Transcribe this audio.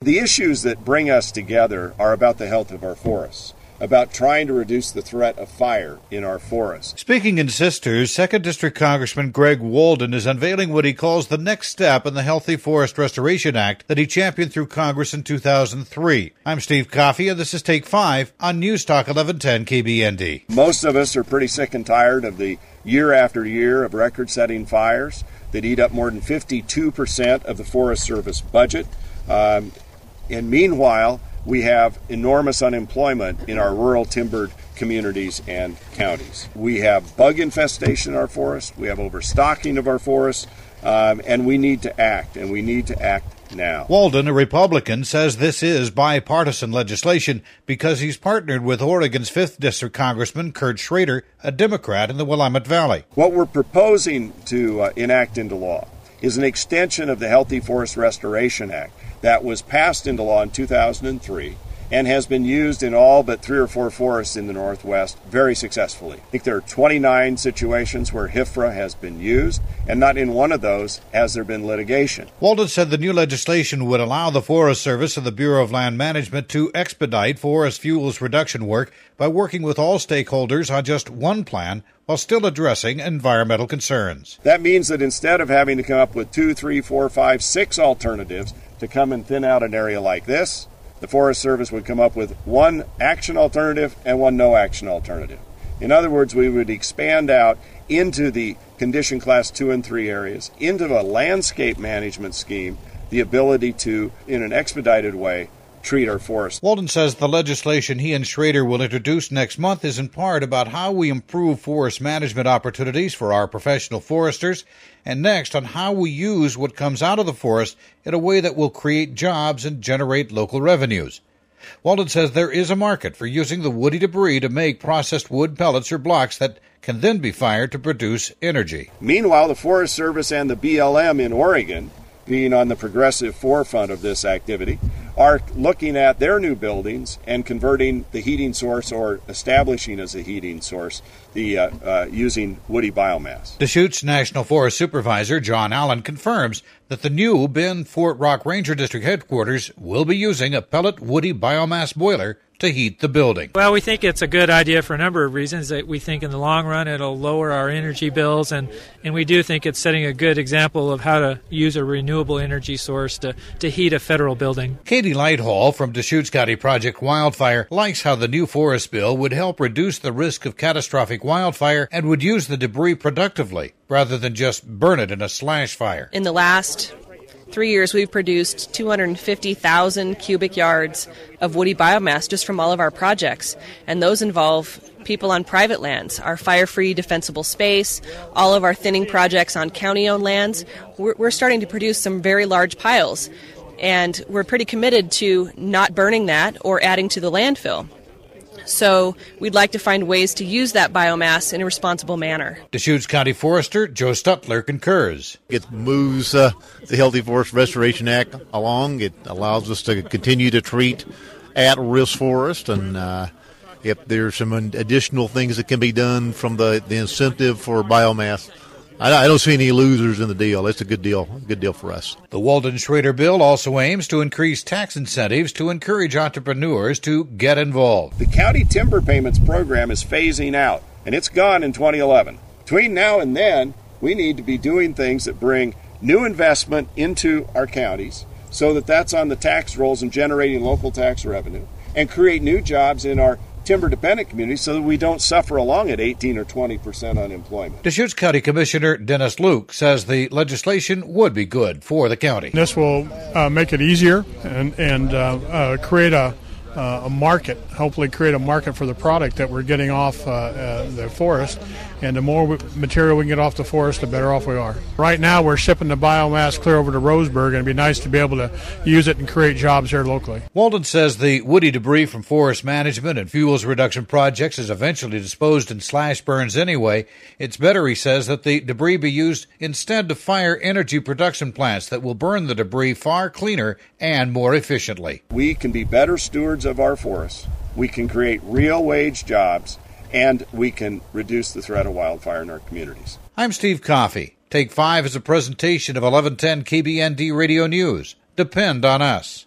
The issues that bring us together are about the health of our forests, about trying to reduce the threat of fire in our forests. Speaking in Sisters, 2nd District Congressman Greg Walden is unveiling what he calls the next step in the Healthy Forest Restoration Act that he championed through Congress in 2003. I'm Steve Coffey, and this is Take 5 on News Talk 1110 KBND. Most of us are pretty sick and tired of the year after year of record-setting fires that eat up more than 52% of the Forest Service budget. And meanwhile, we have enormous unemployment in our rural timbered communities and counties. We have bug infestation in our forests, we have overstocking of our forests, and we need to act, and we need to act now. Walden, a Republican, says this is bipartisan legislation because he's partnered with Oregon's 5th District Congressman Kurt Schrader, a Democrat in the Willamette Valley. What we're proposing to enact into law is an extension of the Healthy Forest Restoration Act that was passed into law in 2003 and has been used in all but 3 or 4 forests in the Northwest very successfully. I think there are 29 situations where HFRA has been used, and not in one of those has there been litigation. Walden said the new legislation would allow the Forest Service and the Bureau of Land Management to expedite forest fuels reduction work by working with all stakeholders on just one plan while still addressing environmental concerns. That means that instead of having to come up with 2, 3, 4, 5, 6 alternatives to come and thin out an area like this, the Forest Service would come up with one action alternative and one no action alternative. In other words, we would expand out into the condition class 2 and 3 areas, into a landscape management scheme, the ability to, in an expedited way, treat our forests. Walden says the legislation he and Schrader will introduce next month is in part about how we improve forest management opportunities for our professional foresters, and next on how we use what comes out of the forest in a way that will create jobs and generate local revenues. Walden says there is a market for using the woody debris to make processed wood pellets or blocks that can then be fired to produce energy. Meanwhile, the Forest Service and the BLM in Oregon, being on the progressive forefront of this activity, are looking at their new buildings and converting the heating source or establishing as a heating source the using woody biomass. Deschutes National Forest Supervisor John Allen confirms that the new Bend Fort Rock Ranger District headquarters will be using a pellet woody biomass boiler to heat the building. Well, we think it's a good idea for a number of reasons. That we think in the long run it'll lower our energy bills, and we do think it's setting a good example of how to use a renewable energy source to heat a federal building. Katie Lighthall from Deschutes County Project Wildfire likes how the new forest bill would help reduce the risk of catastrophic wildfire and would use the debris productively rather than just burn it in a slash fire. In the last 3 years, we've produced 250,000 cubic yards of woody biomass just from all of our projects, and those involve people on private lands, our fire-free defensible space, all of our thinning projects on county-owned lands. We're starting to produce some very large piles, and we're pretty committed to not burning that or adding to the landfill. So we'd like to find ways to use that biomass in a responsible manner. Deschutes County Forester Joe Stutler concurs. It moves the Healthy Forest Restoration Act along. It allows us to continue to treat at-risk forest, and if there's some additional things that can be done from the incentive for biomass, I don't see any losers in the deal. It's a good deal for us. The Walden-Schrader bill also aims to increase tax incentives to encourage entrepreneurs to get involved. The County Timber Payments Program is phasing out, and it's gone in 2011. Between now and then, we need to be doing things that bring new investment into our counties so that that's on the tax rolls and generating local tax revenue, and create new jobs in our timber-dependent communities so that we don't suffer along at 18 or 20% unemployment. Deschutes County Commissioner Dennis Luke says the legislation would be good for the county. This will make it easier and create a market, hopefully create a market for the product that we're getting off the forest. And the more material we can get off the forest, the better off we are. Right now, we're shipping the biomass clear over to Roseburg, and it'd be nice to be able to use it and create jobs here locally. Walden says the woody debris from forest management and fuels reduction projects is eventually disposed in slash burns anyway. It's better, he says, that the debris be used instead to fire energy production plants that will burn the debris far cleaner and more efficiently. We can be better stewards of our forests. We can create real wage jobs, and we can reduce the threat of wildfire in our communities. I'm Steve Coffey. Take 5 is a presentation of 1110 KBND Radio News. Depend on us.